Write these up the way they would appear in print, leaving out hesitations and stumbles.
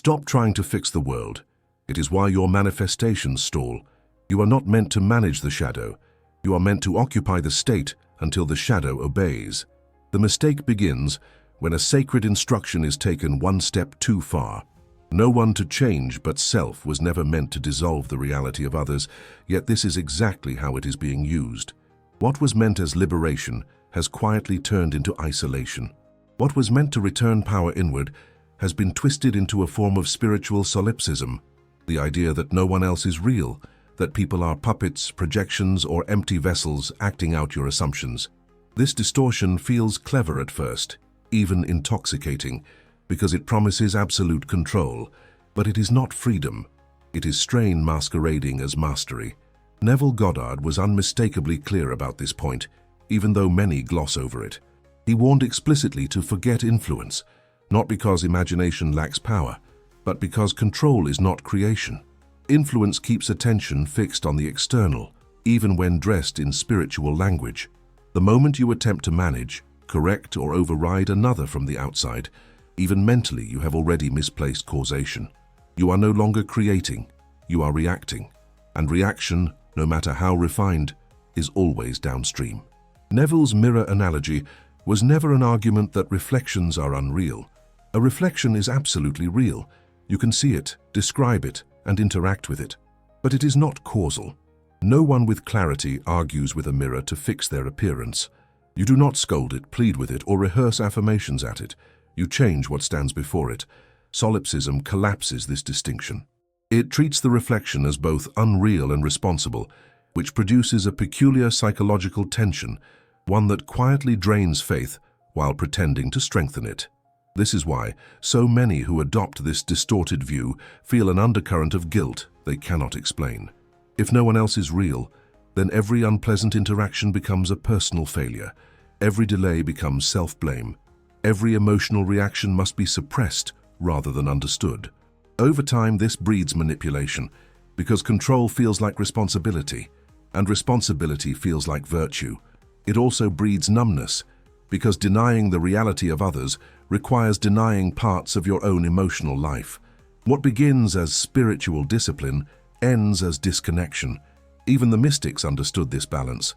Stop trying to fix the world. It is why your manifestations stall. You are not meant to manage the shadow. You are meant to occupy the state until the shadow obeys. The mistake begins when a sacred instruction is taken one step too far. No one to change but self was never meant to dissolve the reality of others, yet this is exactly how it is being used. What was meant as liberation has quietly turned into isolation. What was meant to return power inward has been twisted into a form of spiritual solipsism, the idea that no one else is real, that people are puppets, projections, or empty vessels acting out your assumptions. This distortion feels clever at first, even intoxicating, because it promises absolute control, but it is not freedom. It is strain masquerading as mastery. Neville Goddard was unmistakably clear about this point, even though many gloss over it. He warned explicitly to forget influence, not because imagination lacks power, but because control is not creation. Influence keeps attention fixed on the external, even when dressed in spiritual language. The moment you attempt to manage, correct, or override another from the outside, even mentally you have already misplaced causation. You are no longer creating, you are reacting. And reaction, no matter how refined, is always downstream. Neville's mirror analogy was never an argument that reflections are unreal. A reflection is absolutely real. You can see it, describe it, and interact with it. But it is not causal. No one with clarity argues with a mirror to fix their appearance. You do not scold it, plead with it, or rehearse affirmations at it. You change what stands before it. Solipsism collapses this distinction. It treats the reflection as both unreal and responsible, which produces a peculiar psychological tension, one that quietly drains faith while pretending to strengthen it. This is why so many who adopt this distorted view feel an undercurrent of guilt they cannot explain. If no one else is real, then every unpleasant interaction becomes a personal failure. Every delay becomes self-blame. Every emotional reaction must be suppressed rather than understood. Over time, this breeds manipulation, because control feels like responsibility, and responsibility feels like virtue. It also breeds numbness, because denying the reality of others requires denying parts of your own emotional life. What begins as spiritual discipline ends as disconnection. Even the mystics understood this balance.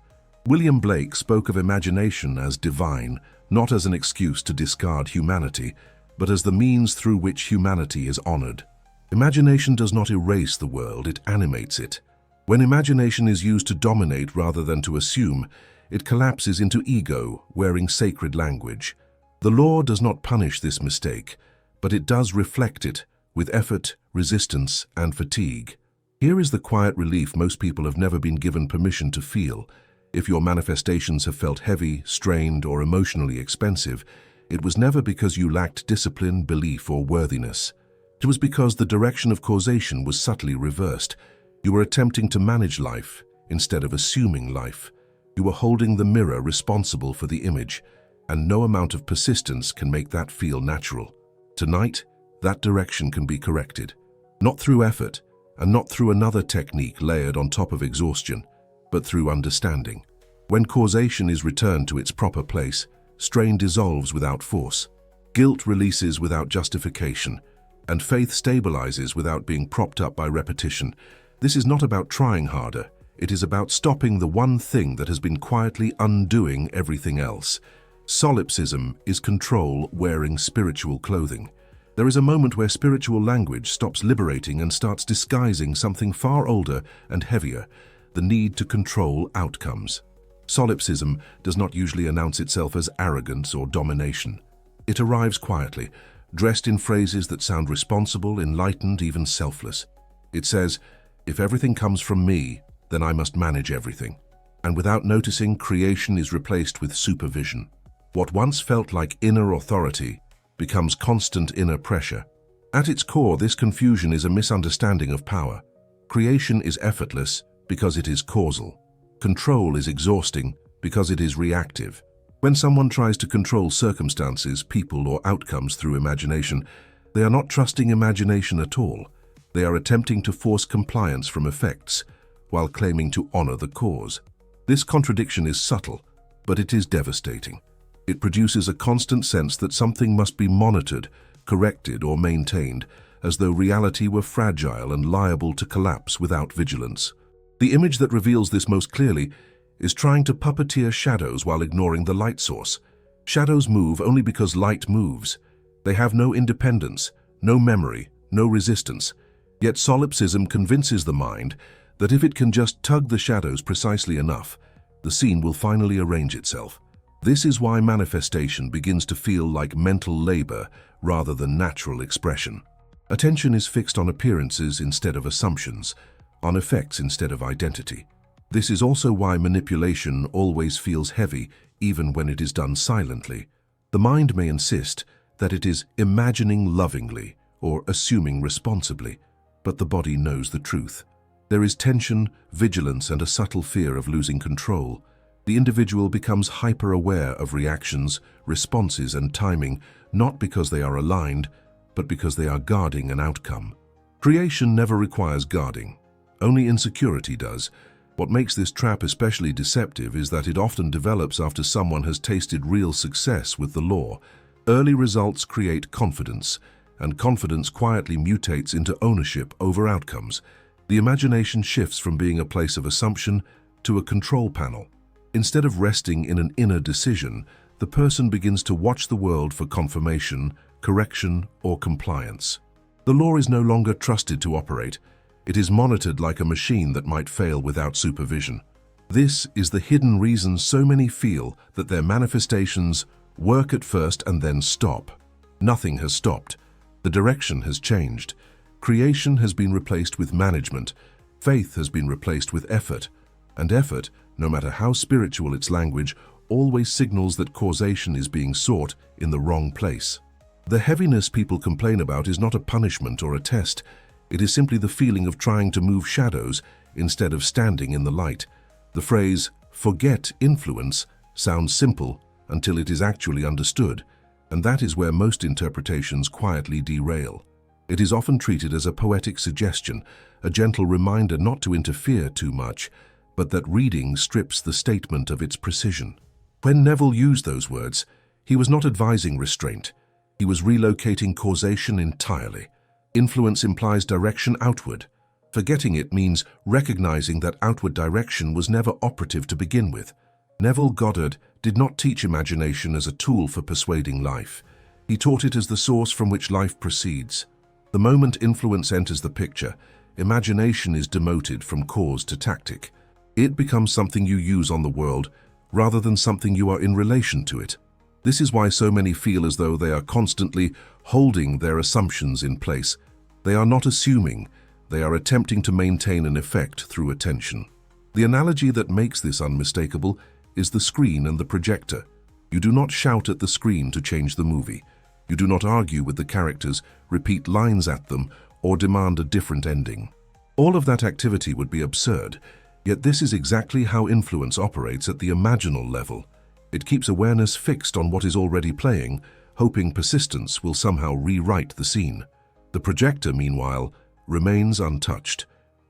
William Blake spoke of imagination as divine, not as an excuse to discard humanity, but as the means through which humanity is honored. Imagination does not erase the world, it animates it. When imagination is used to dominate rather than to assume, it collapses into ego, wearing sacred language. The law does not punish this mistake, but it does reflect it with effort, resistance, and fatigue. Here is the quiet relief most people have never been given permission to feel. If your manifestations have felt heavy, strained, or emotionally expensive, it was never because you lacked discipline, belief, or worthiness. It was because the direction of causation was subtly reversed. You were attempting to manage life instead of assuming life. You were holding the mirror responsible for the image, and no amount of persistence can make that feel natural. Tonight, that direction can be corrected, not through effort, and not through another technique layered on top of exhaustion, but through understanding. When causation is returned to its proper place, strain dissolves without force, guilt releases without justification, and faith stabilizes without being propped up by repetition. This is not about trying harder. It is about stopping the one thing that has been quietly undoing everything else. Solipsism is control wearing spiritual clothing. There is a moment where spiritual language stops liberating and starts disguising something far older and heavier, the need to control outcomes. Solipsism does not usually announce itself as arrogance or domination. It arrives quietly, dressed in phrases that sound responsible, enlightened, even selfless. It says, "If everything comes from me, then I must manage everything." And without noticing, creation is replaced with supervision. What once felt like inner authority becomes constant inner pressure. At its core, this confusion is a misunderstanding of power. Creation is effortless because it is causal. Control is exhausting because it is reactive. When someone tries to control circumstances, people, or outcomes through imagination, they are not trusting imagination at all. They are attempting to force compliance from effects while claiming to honor the cause. This contradiction is subtle, but it is devastating. It produces a constant sense that something must be monitored, corrected, or maintained, as though reality were fragile and liable to collapse without vigilance. The image that reveals this most clearly is trying to puppeteer shadows while ignoring the light source. Shadows move only because light moves. They have no independence, no memory, no resistance. Yet solipsism convinces the mind that if it can just tug the shadows precisely enough, the scene will finally arrange itself. This is why manifestation begins to feel like mental labor rather than natural expression. Attention is fixed on appearances instead of assumptions, on effects instead of identity. This is also why manipulation always feels heavy, even when it is done silently. The mind may insist that it is imagining lovingly or assuming responsibly, but the body knows the truth. There is tension, vigilance, and a subtle fear of losing control. The individual becomes hyper-aware of reactions, responses, and timing, not because they are aligned, but because they are guarding an outcome. Creation never requires guarding. Only insecurity does. What makes this trap especially deceptive is that it often develops after someone has tasted real success with the law. Early results create confidence, and confidence quietly mutates into ownership over outcomes. The imagination shifts from being a place of assumption to a control panel. Instead of resting in an inner decision, the person begins to watch the world for confirmation, correction, or compliance. The law is no longer trusted to operate. It is monitored like a machine that might fail without supervision. This is the hidden reason so many feel that their manifestations work at first and then stop. Nothing has stopped. The direction has changed. Creation has been replaced with management. Faith has been replaced with effort. And effort, no matter how spiritual its language, always signals that causation is being sought in the wrong place. The heaviness people complain about is not a punishment or a test. It is simply the feeling of trying to move shadows instead of standing in the light. The phrase, "forget influence," sounds simple until it is actually understood, and that is where most interpretations quietly derail. It is often treated as a poetic suggestion, a gentle reminder not to interfere too much, but that reading strips the statement of its precision. When Neville used those words, he was not advising restraint. He was relocating causation entirely. Influence implies direction outward. Forgetting it means recognizing that outward direction was never operative to begin with. Neville Goddard did not teach imagination as a tool for persuading life. He taught it as the source from which life proceeds. The moment influence enters the picture, imagination is demoted from cause to tactic. It becomes something you use on the world, rather than something you are in relation to it. This is why so many feel as though they are constantly holding their assumptions in place. They are not assuming, they are attempting to maintain an effect through attention. The analogy that makes this unmistakable is the screen and the projector. You do not shout at the screen to change the movie. You do not argue with the characters, repeat lines at them, or demand a different ending. All of that activity would be absurd. Yet this is exactly how influence operates at the imaginal level. It keeps awareness fixed on what is already playing, hoping persistence will somehow rewrite the scene. The projector, meanwhile, remains untouched.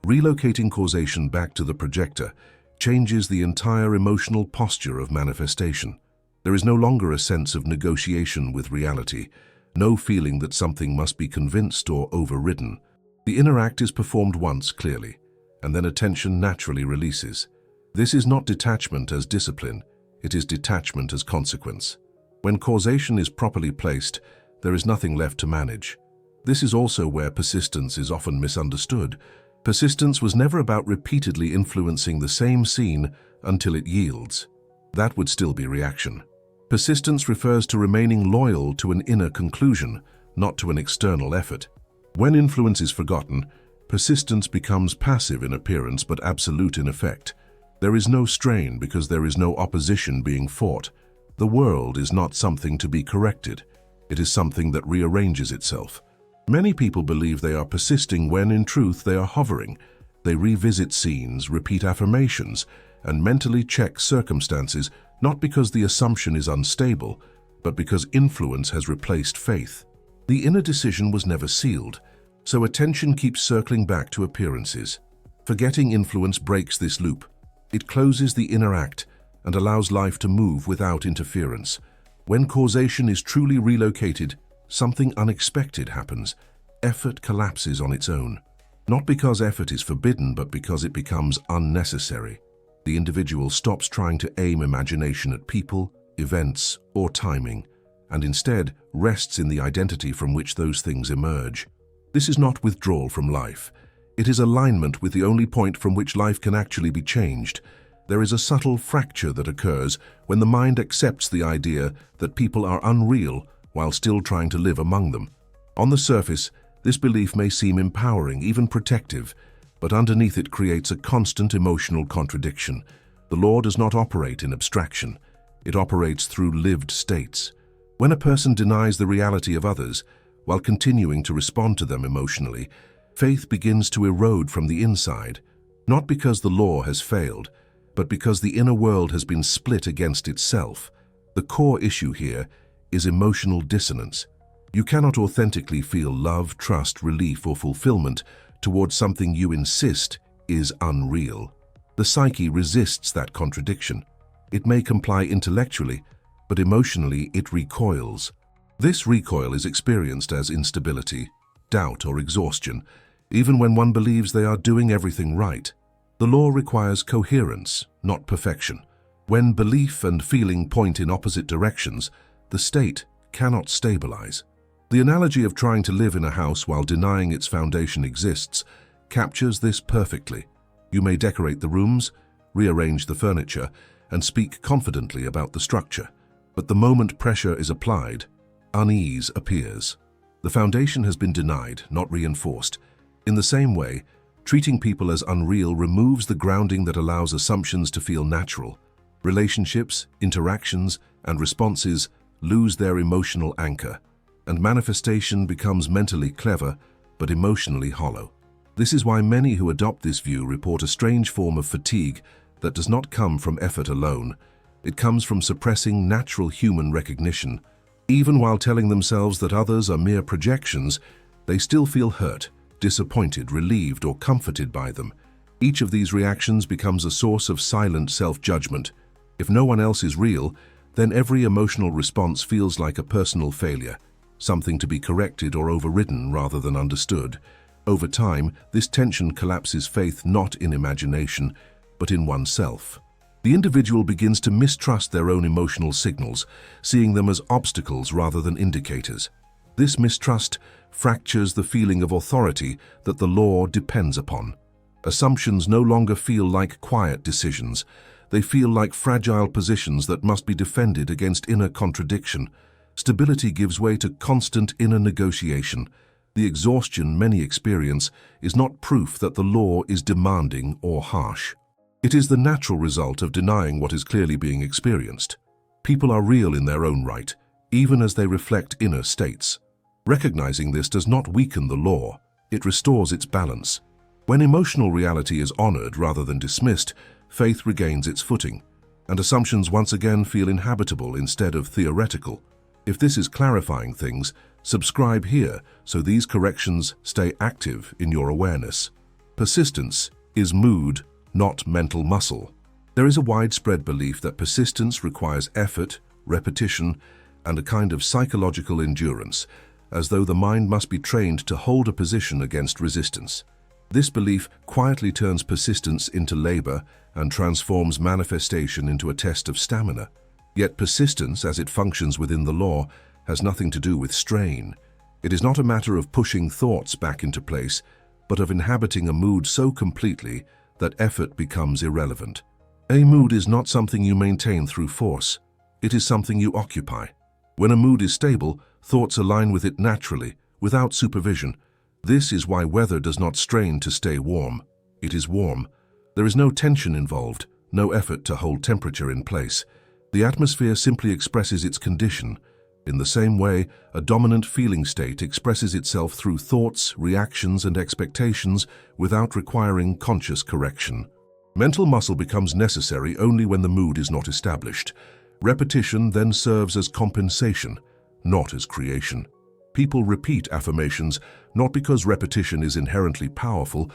Relocating causation back to the projector changes the entire emotional posture of manifestation. There is no longer a sense of negotiation with reality, no feeling that something must be convinced or overridden. The inner act is performed once clearly, and then attention naturally releases. This is not detachment as discipline, it is detachment as consequence. When causation is properly placed, there is nothing left to manage. This is also where persistence is often misunderstood. Persistence was never about repeatedly influencing the same scene until it yields. That would still be reaction. Persistence refers to remaining loyal to an inner conclusion, not to an external effort. When influence is forgotten, persistence becomes passive in appearance but absolute in effect. There is no strain because there is no opposition being fought. The world is not something to be corrected. It is something that rearranges itself. Many people believe they are persisting when, in truth, they are hovering. They revisit scenes, repeat affirmations, and mentally check circumstances, not because the assumption is unstable, but because influence has replaced faith. The inner decision was never sealed, so attention keeps circling back to appearances. Forgetting influence breaks this loop. It closes the inner act and allows life to move without interference. When causation is truly relocated, something unexpected happens. effort collapses on its own. Not because effort is forbidden, but because it becomes unnecessary. The individual stops trying to aim imagination at people, events, or timing, and instead rests in the identity from which those things emerge. This is not withdrawal from life. It is alignment with the only point from which life can actually be changed. There is a subtle fracture that occurs when the mind accepts the idea that people are unreal while still trying to live among them. On the surface, this belief may seem empowering, even protective, but underneath it creates a constant emotional contradiction. The law does not operate in abstraction. It operates through lived states. When a person denies the reality of others while continuing to respond to them emotionally, faith begins to erode from the inside, not because the law has failed, but because the inner world has been split against itself. The core issue here is emotional dissonance. You cannot authentically feel love, trust, relief, or fulfillment towards something you insist is unreal. The psyche resists that contradiction. It may comply intellectually, but emotionally it recoils. This recoil is experienced as instability, doubt, or exhaustion, even when one believes they are doing everything right. The law requires coherence, not perfection. When belief and feeling point in opposite directions, the state cannot stabilize. The analogy of trying to live in a house while denying its foundation exists captures this perfectly. You may decorate the rooms, rearrange the furniture, and speak confidently about the structure, but the moment pressure is applied, unease appears. The foundation has been denied, not reinforced. In the same way, treating people as unreal removes the grounding that allows assumptions to feel natural. Relationships, interactions, and responses lose their emotional anchor, and manifestation becomes mentally clever but emotionally hollow. This is why many who adopt this view report a strange form of fatigue that does not come from effort alone. It comes from suppressing natural human recognition. Even while telling themselves that others are mere projections, they still feel hurt, disappointed, relieved, or comforted by them. Each of these reactions becomes a source of silent self-judgment. If no one else is real, then every emotional response feels like a personal failure, something to be corrected or overridden rather than understood. Over time, this tension collapses faith not in imagination, but in oneself. The individual begins to mistrust their own emotional signals, seeing them as obstacles rather than indicators. This mistrust fractures the feeling of authority that the law depends upon. Assumptions no longer feel like quiet decisions. They feel like fragile positions that must be defended against inner contradiction. Stability gives way to constant inner negotiation. The exhaustion many experience is not proof that the law is demanding or harsh. It is the natural result of denying what is clearly being experienced. People are real in their own right, even as they reflect inner states. Recognizing this does not weaken the law, it restores its balance. When emotional reality is honored rather than dismissed, faith regains its footing, and assumptions once again feel inhabitable instead of theoretical. If this is clarifying things, subscribe here so these corrections stay active in your awareness. Persistence is mood, not mental muscle. There is a widespread belief that persistence requires effort, repetition, and a kind of psychological endurance, as though the mind must be trained to hold a position against resistance. This belief quietly turns persistence into labor and transforms manifestation into a test of stamina. Yet persistence, as it functions within the law, has nothing to do with strain. It is not a matter of pushing thoughts back into place, but of inhabiting a mood so completely that effort becomes irrelevant. A mood is not something you maintain through force. It is something you occupy. When a mood is stable, thoughts align with it naturally, without supervision. This is why weather does not strain to stay warm. It is warm. There is no tension involved, no effort to hold temperature in place. The atmosphere simply expresses its condition. In the same way, a dominant feeling state expresses itself through thoughts, reactions, and expectations without requiring conscious correction. Mental muscle becomes necessary only when the mood is not established. Repetition then serves as compensation, not as creation. People repeat affirmations not because repetition is inherently powerful,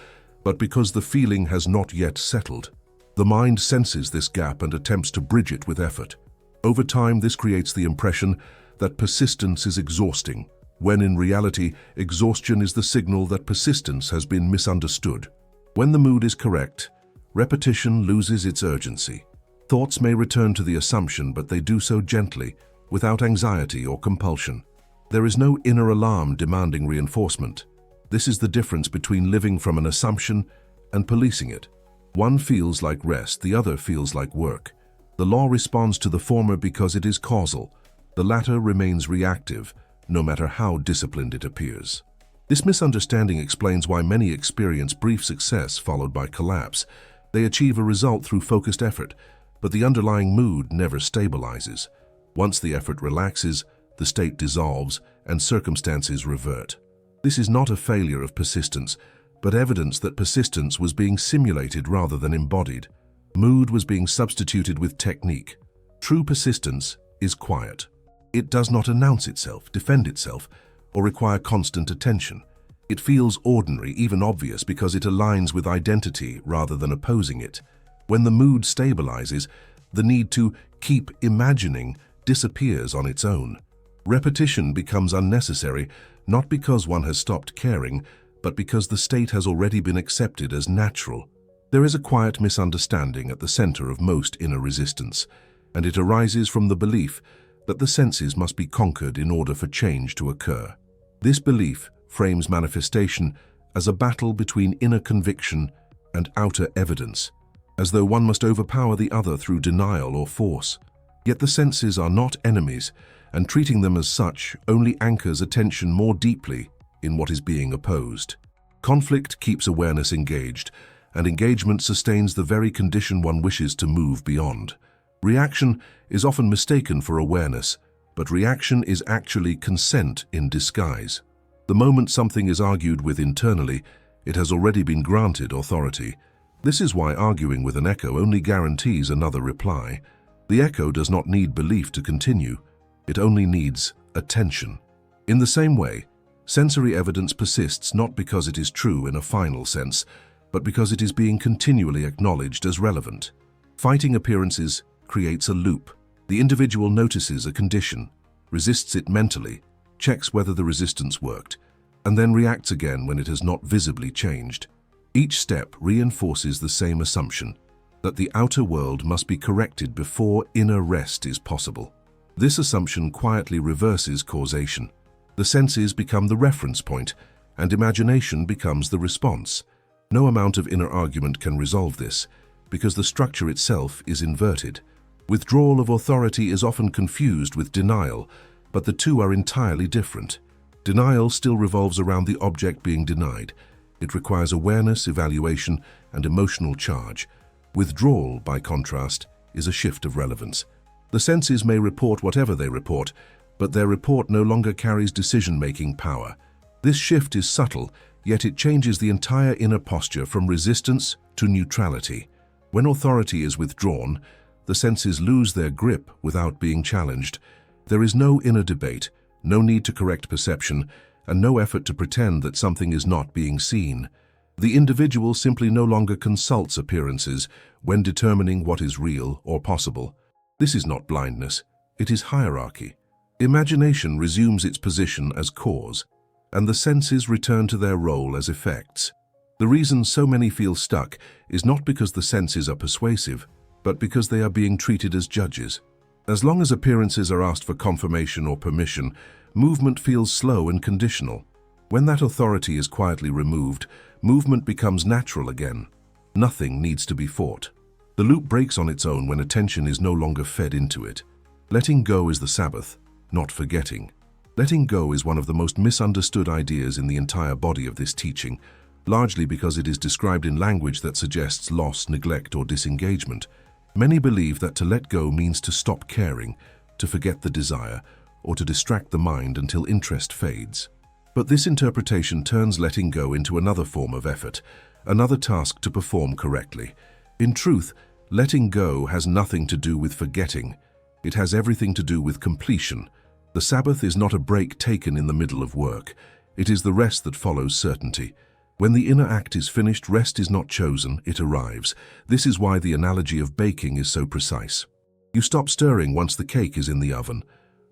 but because the feeling has not yet settled. The mind senses this gap and attempts to bridge it with effort. Over time, this creates the impression that persistence is exhausting, when in reality, exhaustion is the signal that persistence has been misunderstood. When the mood is correct, repetition loses its urgency. Thoughts may return to the assumption, but they do so gently, without anxiety or compulsion. There is no inner alarm demanding reinforcement. This is the difference between living from an assumption and policing it. One feels like rest, the other feels like work. The law responds to the former because it is causal. The latter remains reactive, no matter how disciplined it appears. This misunderstanding explains why many experience brief success followed by collapse. They achieve a result through focused effort, but the underlying mood never stabilizes. Once the effort relaxes, the state dissolves and circumstances revert. This is not a failure of persistence, but evidence that persistence was being simulated rather than embodied. Mood was being substituted with technique. True persistence is quiet. It does not announce itself, defend itself, or require constant attention. It feels ordinary, even obvious, because it aligns with identity rather than opposing it. When the mood stabilizes, the need to keep imagining disappears on its own. Repetition becomes unnecessary, not because one has stopped caring, but because the state has already been accepted as natural. There is a quiet misunderstanding at the center of most inner resistance, and it arises from the belief that the senses must be conquered in order for change to occur. This belief frames manifestation as a battle between inner conviction and outer evidence, as though one must overpower the other through denial or force. Yet the senses are not enemies, and treating them as such only anchors attention more deeply in what is being opposed. Conflict keeps awareness engaged, and engagement sustains the very condition one wishes to move beyond. Reaction is often mistaken for awareness, but reaction is actually consent in disguise. The moment something is argued with internally, it has already been granted authority. This is why arguing with an echo only guarantees another reply. The echo does not need belief to continue. It only needs attention. In the same way, sensory evidence persists not because it is true in a final sense, but because it is being continually acknowledged as relevant. Fighting appearances creates a loop. The individual notices a condition, resists it mentally, checks whether the resistance worked, and then reacts again when it has not visibly changed. Each step reinforces the same assumption, that the outer world must be corrected before inner rest is possible. This assumption quietly reverses causation. The senses become the reference point, and imagination becomes the response. No amount of inner argument can resolve this, because the structure itself is inverted. Withdrawal of authority is often confused with denial, but the two are entirely different. Denial still revolves around the object being denied. It requires awareness, evaluation, and emotional charge. Withdrawal, by contrast, is a shift of relevance. The senses may report whatever they report, but their report no longer carries decision-making power. This shift is subtle, yet it changes the entire inner posture from resistance to neutrality. When authority is withdrawn, the senses lose their grip without being challenged. There is no inner debate, no need to correct perception, and no effort to pretend that something is not being seen. The individual simply no longer consults appearances when determining what is real or possible. This is not blindness, it is hierarchy. Imagination resumes its position as cause, and the senses return to their role as effects. The reason so many feel stuck is not because the senses are persuasive, but because they are being treated as judges. As long as appearances are asked for confirmation or permission, movement feels slow and conditional. When that authority is quietly removed, movement becomes natural again. Nothing needs to be fought. The loop breaks on its own when attention is no longer fed into it. Letting go is the Sabbath, not forgetting. Letting go is one of the most misunderstood ideas in the entire body of this teaching, largely because it is described in language that suggests loss, neglect, or disengagement. Many believe that to let go means to stop caring, to forget the desire, or to distract the mind until interest fades. But this interpretation turns letting go into another form of effort, another task to perform correctly. In truth, letting go has nothing to do with forgetting. It has everything to do with completion. The Sabbath is not a break taken in the middle of work. It is the rest that follows certainty. When the inner act is finished, rest is not chosen, it arrives. This is why the analogy of baking is so precise. You stop stirring once the cake is in the oven.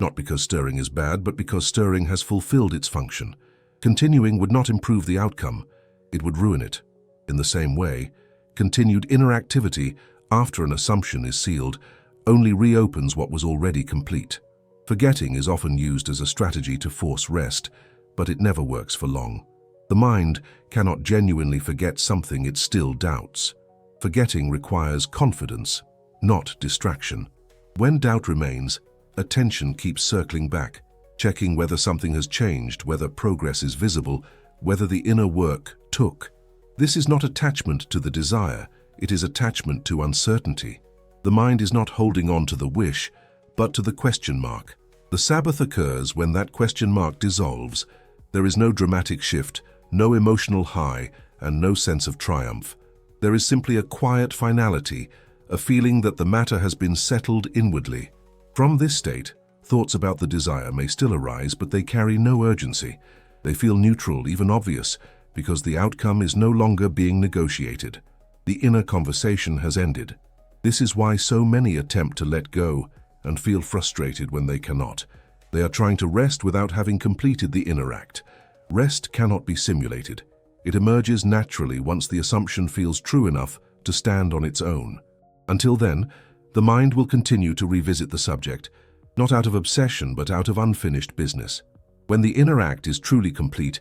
not because stirring is bad, but because stirring has fulfilled its function. Continuing would not improve the outcome, it would ruin it. In the same way, continued inner activity after an assumption is sealed only reopens what was already complete. Forgetting is often used as a strategy to force rest, but it never works for long. The mind cannot genuinely forget something it still doubts. Forgetting requires confidence, not distraction. When doubt remains, attention keeps circling back, checking whether something has changed, whether progress is visible, whether the inner work took. This is not attachment to the desire, it is attachment to uncertainty. The mind is not holding on to the wish, but to the question mark. The Sabbath occurs when that question mark dissolves. There is no dramatic shift, no emotional high, and no sense of triumph. There is simply a quiet finality, a feeling that the matter has been settled inwardly. From this state, thoughts about the desire may still arise, but they carry no urgency. They feel neutral, even obvious, because the outcome is no longer being negotiated. The inner conversation has ended. This is why so many attempt to let go and feel frustrated when they cannot. They are trying to rest without having completed the inner act. Rest cannot be simulated. It emerges naturally once the assumption feels true enough to stand on its own. Until then, the mind will continue to revisit the subject, not out of obsession but out of unfinished business. When the inner act is truly complete,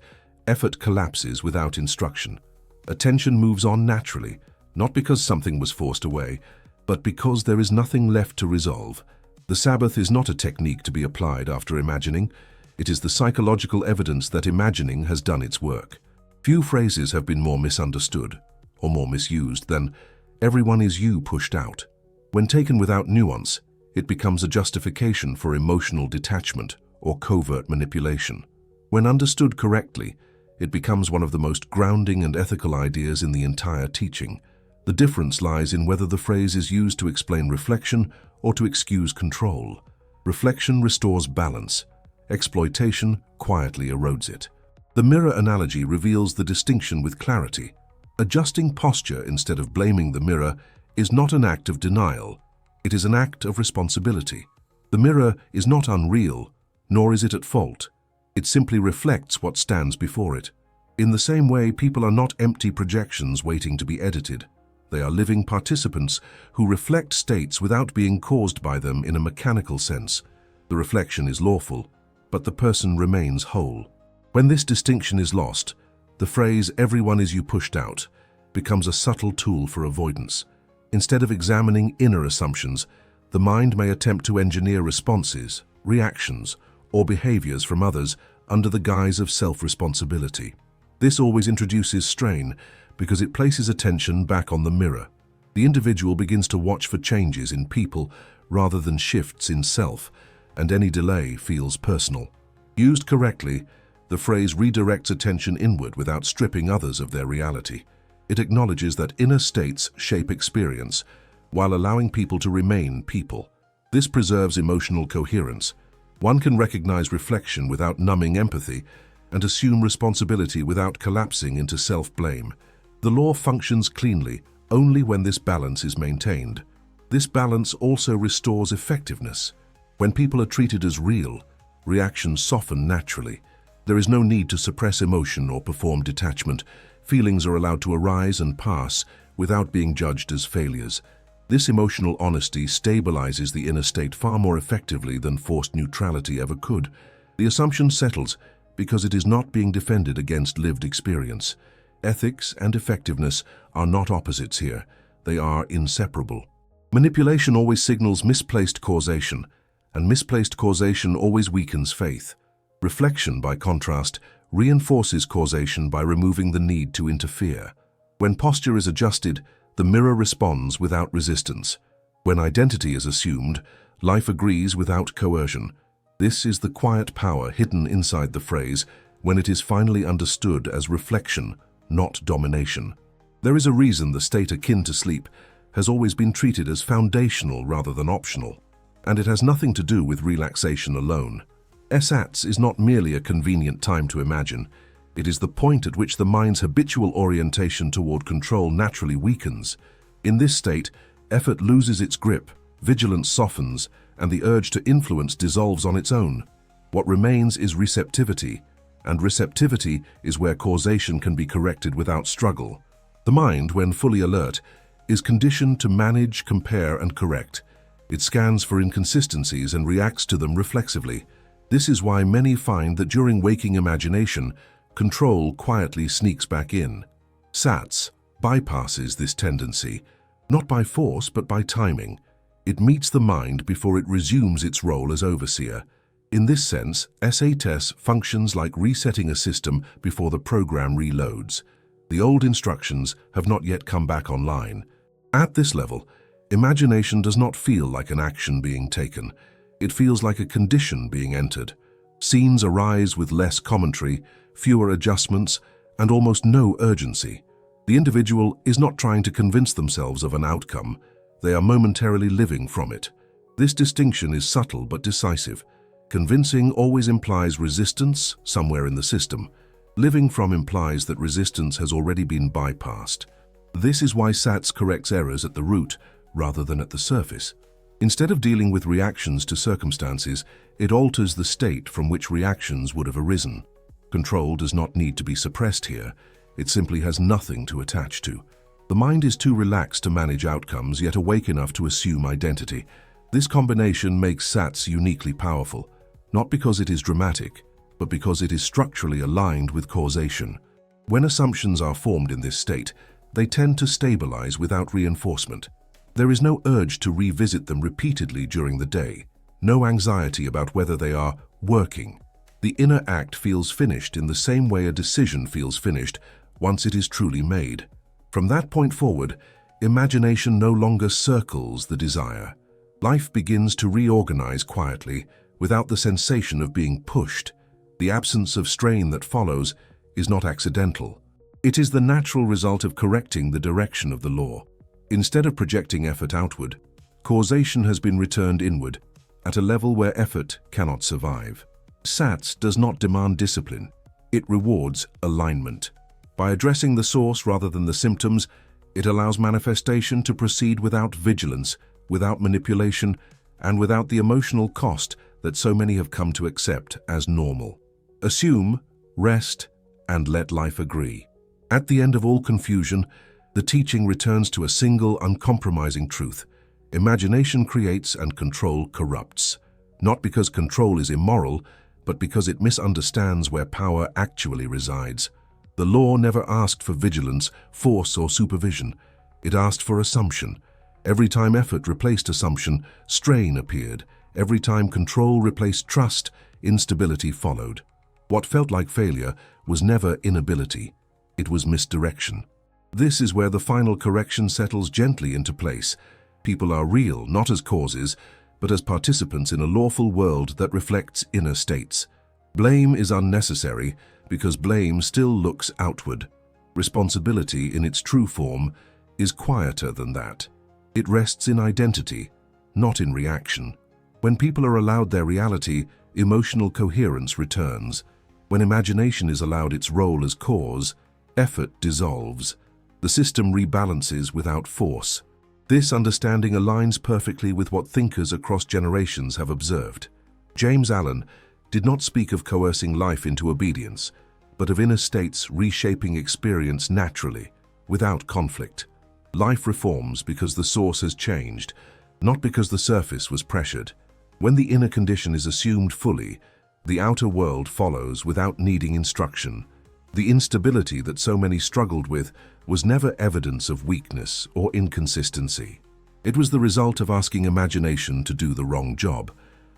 effort collapses without instruction. Attention moves on naturally, not because something was forced away, but because there is nothing left to resolve. The Sabbath is not a technique to be applied after imagining. It is the psychological evidence that imagining has done its work. Few phrases have been more misunderstood or more misused than "everyone is you" pushed out. When taken without nuance, it becomes a justification for emotional detachment or covert manipulation. When understood correctly, it becomes one of the most grounding and ethical ideas in the entire teaching. The difference lies in whether the phrase is used to explain reflection or to excuse control. Reflection restores balance. Exploitation quietly erodes it. The mirror analogy reveals the distinction with clarity. Adjusting posture instead of blaming the mirror is not an act of denial. It is an act of responsibility. The mirror is not unreal, nor is it at fault. It simply reflects what stands before it. In the same way, people are not empty projections waiting to be edited. They are living participants who reflect states without being caused by them in a mechanical sense. The reflection is lawful, but the person remains whole. When this distinction is lost, the phrase "everyone is you" pushed out becomes a subtle tool for avoidance. Instead of examining inner assumptions, the mind may attempt to engineer responses, reactions, or behaviors from others under the guise of self-responsibility. This always introduces strain because it places attention back on the mirror. The individual begins to watch for changes in people rather than shifts in self, and any delay feels personal. Used correctly, the phrase redirects attention inward without stripping others of their reality. It acknowledges that inner states shape experience, while allowing people to remain people. This preserves emotional coherence. One can recognize reflection without numbing empathy and assume responsibility without collapsing into self-blame. The law functions cleanly only when this balance is maintained. This balance also restores effectiveness. When people are treated as real, reactions soften naturally. There is no need to suppress emotion or perform detachment. Feelings are allowed to arise and pass without being judged as failures. This emotional honesty stabilizes the inner state far more effectively than forced neutrality ever could. The assumption settles because it is not being defended against lived experience. Ethics and effectiveness are not opposites here. They are inseparable. Manipulation always signals misplaced causation, and misplaced causation always weakens faith. Reflection, by contrast, reinforces causation by removing the need to interfere. When posture is adjusted, the mirror responds without resistance. When identity is assumed, life agrees without coercion. This is the quiet power hidden inside the phrase when it is finally understood as reflection, not domination. There is a reason the state akin to sleep has always been treated as foundational rather than optional, and it has nothing to do with relaxation alone. Ersatz is not merely a convenient time to imagine. It is the point at which the mind's habitual orientation toward control naturally weakens. In this state, effort loses its grip, vigilance softens, and the urge to influence dissolves on its own. What remains is receptivity, and receptivity is where causation can be corrected without struggle. The mind, when fully alert, is conditioned to manage, compare, and correct. It scans for inconsistencies and reacts to them reflexively. This is why many find that during waking imagination, control quietly sneaks back in. SATS bypasses this tendency, not by force but by timing. It meets the mind before it resumes its role as overseer. In this sense, SATS functions like resetting a system before the program reloads. The old instructions have not yet come back online. At this level, imagination does not feel like an action being taken. It feels like a condition being entered. Scenes arise with less commentary, fewer adjustments, and almost no urgency. The individual is not trying to convince themselves of an outcome. They are momentarily living from it. This distinction is subtle but decisive. Convincing always implies resistance somewhere in the system. Living from implies that resistance has already been bypassed. This is why SATS corrects errors at the root rather than at the surface. Instead of dealing with reactions to circumstances, it alters the state from which reactions would have arisen. Control does not need to be suppressed here. It simply has nothing to attach to. The mind is too relaxed to manage outcomes, yet awake enough to assume identity. This combination makes SATS uniquely powerful, not because it is dramatic, but because it is structurally aligned with causation. When assumptions are formed in this state, they tend to stabilize without reinforcement. There is no urge to revisit them repeatedly during the day, no anxiety about whether they are working. The inner act feels finished in the same way a decision feels finished once it is truly made. From that point forward, imagination no longer circles the desire. Life begins to reorganize quietly, without the sensation of being pushed. The absence of strain that follows is not accidental. It is the natural result of correcting the direction of the law. Instead of projecting effort outward, causation has been returned inward, at a level where effort cannot survive. SATS does not demand discipline. It rewards alignment. By addressing the source rather than the symptoms, it allows manifestation to proceed without vigilance, without manipulation, and without the emotional cost that so many have come to accept as normal. Assume, rest, and let life agree. At the end of all confusion, the teaching returns to a single, uncompromising truth. Imagination creates and control corrupts. Not because control is immoral, but because it misunderstands where power actually resides. The law never asked for vigilance, force, or supervision. It asked for assumption. Every time effort replaced assumption, strain appeared. Every time control replaced trust, instability followed. What felt like failure was never inability. It was misdirection. This is where the final correction settles gently into place. People are real, not as causes, but as participants in a lawful world that reflects inner states. Blame is unnecessary because blame still looks outward. Responsibility, in its true form, is quieter than that. It rests in identity, not in reaction. When people are allowed their reality, emotional coherence returns. When imagination is allowed its role as cause, effort dissolves. The system rebalances without force. This understanding aligns perfectly with what thinkers across generations have observed. James Allen did not speak of coercing life into obedience, but of inner states reshaping experience naturally, without conflict. Life reforms because the source has changed, not because the surface was pressured. When the inner condition is assumed fully, the outer world follows without needing instruction. The instability that so many struggled with was never evidence of weakness or inconsistency. It was the result of asking imagination to do the wrong job.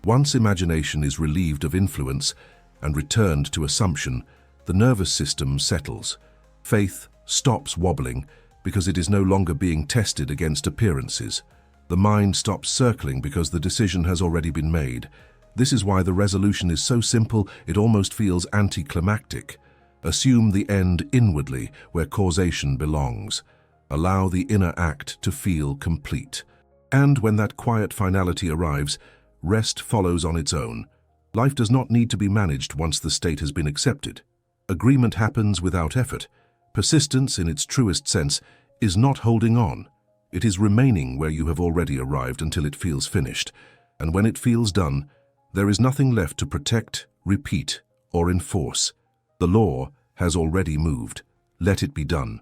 Once imagination is relieved of influence and returned to assumption, the nervous system settles. Faith stops wobbling because it is no longer being tested against appearances. The mind stops circling because the decision has already been made. This is why the resolution is so simple it almost feels anticlimactic. Assume the end inwardly where causation belongs. Allow the inner act to feel complete. And when that quiet finality arrives, rest follows on its own. Life does not need to be managed once the state has been accepted. Agreement happens without effort. Persistence, in its truest sense, is not holding on. It is remaining where you have already arrived until it feels finished. And when it feels done, there is nothing left to protect, repeat, or enforce. The law has already moved. Let it be done.